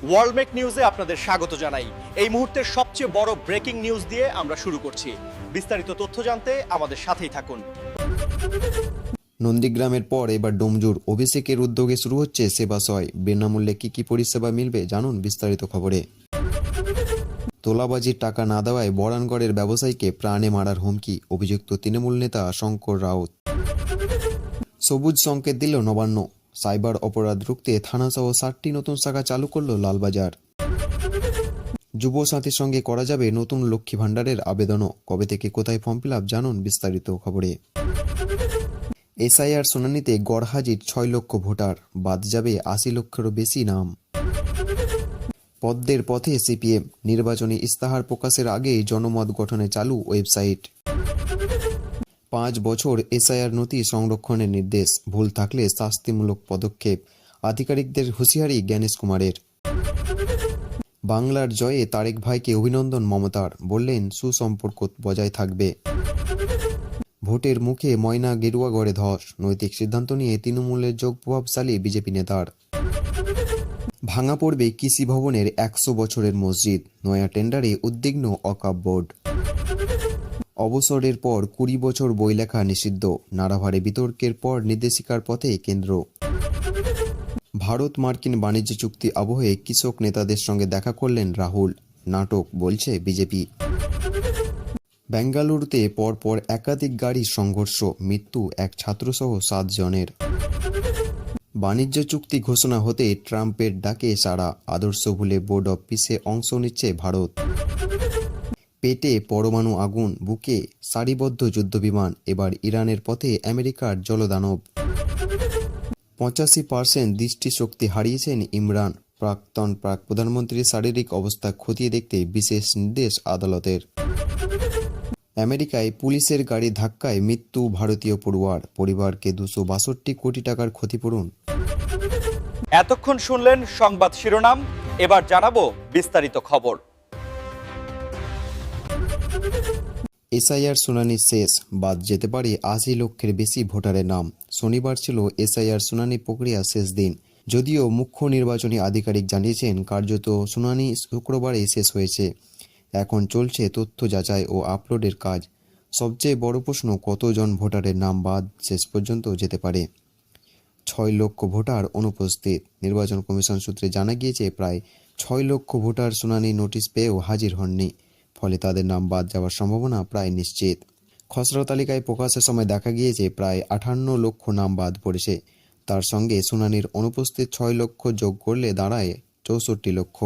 ওয়ার্ল্ডমেক নিউজে আপনাদের স্বাগত জানাই। এই মুহূর্তের সবচেয়ে বড় ব্রেকিং নিউজ দিয়ে আমরা শুরু করছি। বিস্তারিত তথ্য জানতে আমাদের সাথেই থাকুন। নন্দীগ্রামের পর এবার ডোমজুর অভিষেকের উদ্যোগে শুরু হচ্ছে সেবাশয়। বিনামূল্যে কি পরিষেবা মিলবে জানুন বিস্তারিত খবরে। তোলাবাজির টাকা না দেওয়ায় বরানগড়ের ব্যবসায়ীকে প্রাণে মারার হুমকি, অভিযুক্ত তৃণমূল নেতা শঙ্কর রাউত। সবুজ সংকেত দিল নবান্ন, সাইবার অপরাধ রুখতে থানাসহ 60টি নতুন শাখা চালু করল লালবাজার। যুব সাথীর সঙ্গে করা যাবে নতুন লক্ষ্মী ভাণ্ডারের আবেদনও, কবে থেকে কোথায় ফর্ম ফিল আপ জানুন বিস্তারিত খবরে। এসআইআর শুনানিতে গড়হাজির 6 লক্ষ ভোটার, বাদ যাবে 80 লক্ষেরও বেশি নাম। পদ্মের পথে সিপিএম, নির্বাচনী ইস্তাহার প্রকাশের আগেই জনমত গঠনে চালু ওয়েবসাইট। 5 বছর এসআইআর নথি সংরক্ষণের নির্দেশ, ভুল থাকলে শাস্তিমূলক পদক্ষেপ, আধিকারিকদের হুঁশিয়ারি জ্ঞানেশ কুমারের। বাংলার জয়ে তারেক ভাইকে অভিনন্দন মমতার, বললেন সুসম্পর্ক বজায় থাকবে। ভোটের মুখে ময়না গেরুয়াগড়ে ধস, নৈতিক সিদ্ধান্ত নিয়ে তৃণমূলের যোগ প্রভাবশালী বিজেপি নেতার। ভাঙা পড়বে কৃষি ভবনের 100 বছরের মসজিদ, নয়া টেন্ডারে উদ্বিগ্ন অকাপ বোর্ড। অবসরের পর 20 বছর বই লেখা নিষিদ্ধ, নাড়াভাড়ে বিতর্কের পর নির্দেশিকার পথে কেন্দ্র। ভারত মার্কিন বাণিজ্য চুক্তি আবহে কৃষক নেতাদের সঙ্গে দেখা করলেন রাহুল, নাটক বলছে বিজেপি। বেঙ্গালুরুতে পরপর একাধিক গাড়ির সংঘর্ষ, মৃত্যু এক ছাত্রসহ 7 জনের। বাণিজ্য চুক্তি ঘোষণা হতে ট্রাম্পের ডাকে সাড়া, আদর্শ ভুলে বোর্ড অব পিসে অংশ নিচ্ছে ভারত। পেটে পরমাণু আগুন, বুকে সারিবদ্ধ যুদ্ধবিমান, এবার ইরানের পথে আমেরিকার জলদানব। 85% দৃষ্টিশক্তি হারিয়েছেন ইমরান, প্রাক্তন প্রধানমন্ত্রীর শারীরিক অবস্থা খতিয়ে দেখতে বিশেষ নির্দেশ আদালতের। আমেরিকায় পুলিশের গাড়ি ধাক্কায় মৃত্যু ভারতীয় পড়ুয়ার, পরিবারকে 262 কোটি টাকার ক্ষতিপূরণ। এতক্ষণ শুনলেন সংবাদ শিরোনাম, এবার জানাবো বিস্তারিত খবর। এসআইআর শুনানি শেষ, বাদ যেতে পারে 80 লক্ষের বেশি ভোটারের নাম। শনিবার ছিল এসআইআর শুনানি প্রক্রিয়া শেষ দিন। যদিও মুখ্য নির্বাচনী আধিকারিক জানিয়েছেন কার্যত শুনানি শুক্রবারে শেষ হয়েছে। এখন চলছে তথ্য যাচাই ও আপলোডের কাজ। সবচেয়ে বড় প্রশ্ন, কতজন ভোটারের নাম বাদ শেষ পর্যন্ত যেতে পারে। 6 লক্ষ ভোটার অনুপস্থিত। নির্বাচন কমিশন সূত্রে জানা গিয়েছে প্রায় 6 লক্ষ ভোটার শুনানি নোটিশ পেয়েও হাজির হননি, ফলে তাদের নাম বাদ যাওয়ার সম্ভাবনা প্রায় নিশ্চিত। খসড়া তালিকায় প্রকাশের সময় দেখা গিয়েছে প্রায় 58 লক্ষ নাম বাদ পড়েছে। তার সঙ্গে শুনানির অনুপস্থিত 6 লক্ষ যোগ করলে দাঁড়ায় 64 লক্ষ।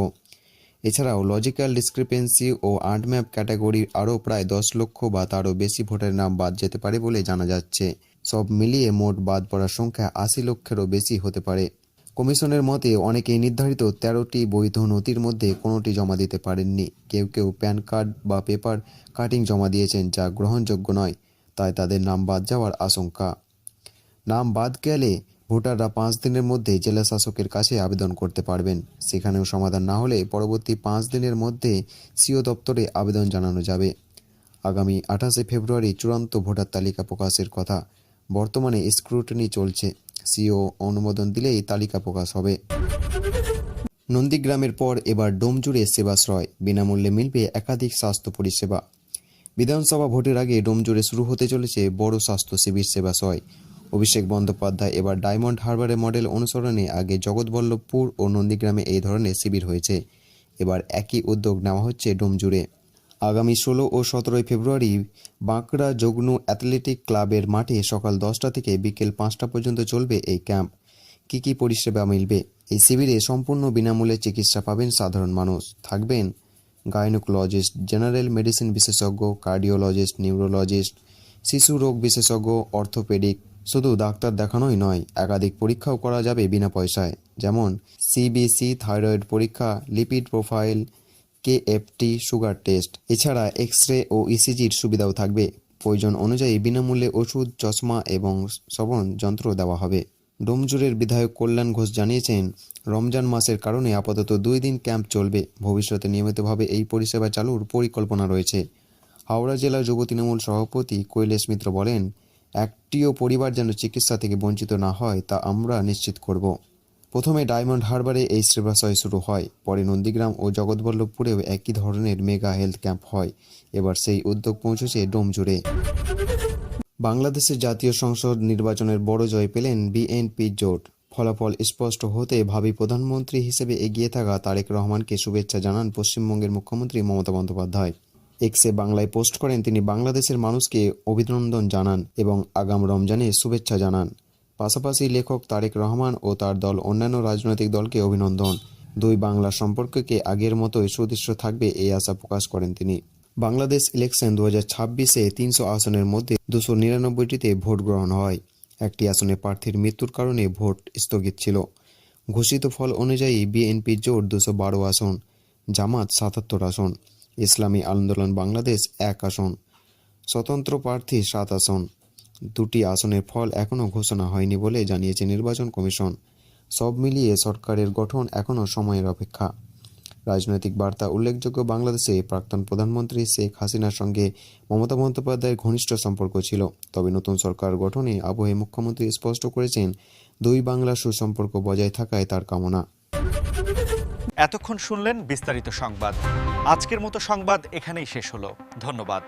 এছাড়াও লজিক্যাল ডিসক্রিপেন্সি ও আনম্যাপ ক্যাটাগরির আরও প্রায় 10 লক্ষ বা তারও বেশি ভোটারের নাম বাদ যেতে পারে বলে জানা যাচ্ছে। সব মিলিয়ে মোট বাদ পড়ার সংখ্যা 80 লক্ষেরও বেশি হতে পারে। কমিশনের মতে অনেকেই নির্ধারিত 13টি বৈধ নথির মধ্যে কোনোটি জমা দিতে পারেননি। কেউ প্যান কার্ড বা পেপার কাটিং জমা দিয়েছেন, যা গ্রহণযোগ্য নয়, তাই তাদের নাম বাদ যাওয়ার আশঙ্কা। নাম বাদ গেলে ভোটাররা 5 দিনের মধ্যে জেলা শাসকের কাছে আবেদন করতে পারবেন। সেখানেও সমাধান না হলে পরবর্তী 5 দিনের মধ্যে সিও দপ্তরে আবেদন জানানো যাবে। আগামী 28 ফেব্রুয়ারি চূড়ান্ত ভোটার তালিকা প্রকাশের কথা। বর্তমানে স্ক্রুটিনি চলছে, সিও অনুমোদন দিলেই তালিকা প্রকাশ হবে। নন্দীগ্রামের পর এবার ডোমজুড়ে সেবাশ্রয়, বিনামূল্যে মিলবে একাধিক স্বাস্থ্য পরিষেবা। বিধানসভা ভোটের আগে ডোমজুড়ে শুরু হতে চলেছে বড় স্বাস্থ্য শিবির সেবাশ্রয়। অভিষেক বন্দ্যোপাধ্যায় এবার ডায়মন্ড হারবারের মডেল অনুসরণে আগে জগৎবল্লভপুর ও নন্দীগ্রামে এই ধরনের শিবির হয়েছে। এবার একই উদ্যোগ নেওয়া হচ্ছে ডোমজুড়ে। আগামী 16 ও 17 ফেব্রুয়ারি বাঁকড়া যগ্নু অ্যাথলেটিক ক্লাবের মাঠে সকাল 10টা থেকে বিকেল 5টা পর্যন্ত চলবে এই ক্যাম্প। কি পরিষেবা মিলবে? এই শিবিরে সম্পূর্ণ বিনামূল্যে চিকিৎসা পাবেন সাধারণ মানুষ। থাকবেন গাইনোকোলজিস্ট, জেনারেল মেডিসিন বিশেষজ্ঞ, কার্ডিওলজিস্ট, নিউরোলজিস্ট, শিশু রোগ বিশেষজ্ঞ, অর্থোপেডিক। শুধু ডাক্তার দেখানোই নয়, একাধিক পরীক্ষাও করা যাবে বিনা পয়সায়, যেমন সিবিসি, থাইরয়েড পরীক্ষা, lipid profile, KFT, sugar test. এছাড়া এক্স-রে ও ইসিজির সুবিধাও থাকবে। প্রয়োজন অনুযায়ী বিনামূল্যে ওষুধ, চশমা এবং শ্রবণ যন্ত্র দেওয়া হবে। ডোমজুড়ের বিধায়ক কল্যাণ ঘোষ জানিয়েছেন, রমজান মাসের কারণে আপাতত 2 দিন ক্যাম্প চলবে। ভবিষ্যতে নিয়মিতভাবে এই পরিষেবা চালুর পরিকল্পনা রয়েছে। হাওড়া জেলা যুব তৃণমূল সভাপতি কৈলেশ মিত্র বলেন, একটিও পরিবার যেন চিকিৎসা থেকে বঞ্চিত না হয় তা আমরা নিশ্চিত করব। প্রথমে ডায়মন্ড হারবারে এই সেবাশয় শুরু হয়, পরে নন্দীগ্রাম ও জগৎবল্লভপুরেও একই ধরনের মেগা হেলথ ক্যাম্প হয়। এবার সেই উদ্যোগ পৌঁছেছে ডোম জুড়ে। বাংলাদেশের জাতীয় সংসদ নির্বাচনের বড় জয় পেলেন বিএনপি জোট। ফলাফল স্পষ্ট হতে ভাবী প্রধানমন্ত্রী হিসেবে এগিয়ে থাকা তারেক রহমানকে শুভেচ্ছা জানান পশ্চিমবঙ্গের মুখ্যমন্ত্রী মমতা বন্দ্যোপাধ্যায়। এক্সে বাংলায় পোস্ট করেন তিনি বাংলাদেশের মানুষকে অভিনন্দন জানান এবং আগাম রমজানে শুভেচ্ছা জানান। পাশাপাশি লেখক তারেক রহমান ও তার দল অন্যান্য রাজনৈতিক দলকে অভিনন্দন। দুই বাংলা সম্পর্ককে আগের মতোই সুদৃশ্য থাকবে এই আশা প্রকাশ করেন তিনি। বাংলাদেশ ইলেকশন 2026-এ 300 আসনের মধ্যে 299টিতে ভোট গ্রহণ হয়। একটি আসনে প্রার্থীর মৃত্যুর কারণে ভোট স্থগিত ছিল। ঘোষিত ফল অনুযায়ী বিএনপি জোট 212 আসন, জামাত 77 আসন, ইসলামী আন্দোলন বাংলাদেশ 1 আসন, স্বতন্ত্র প্রার্থী 7 আসন। 2টি আসনের ফল এখনও ঘোষণা হয়নি বলে জানিয়েছে নির্বাচন কমিশন। সব মিলিয়ে সরকারের গঠন এখনও সময়ের অপেক্ষা। রাজনৈতিক বার্তা উল্লেখযোগ্য, বাংলাদেশে প্রাক্তন প্রধানমন্ত্রী শেখ হাসিনার সঙ্গে মমতা বন্দ্যোপাধ্যায়ের ঘনিষ্ঠ সম্পর্ক ছিল। তবে নতুন সরকার গঠনে আবহে মুখ্যমন্ত্রী স্পষ্ট করেছেন দুই বাংলার সুসম্পর্ক বজায় থাকায় তার কামনা। এতক্ষণ শুনলেন বিস্তারিত সংবাদ। আজকের মতো সংবাদ এখানেই শেষ হলো। ধন্যবাদ।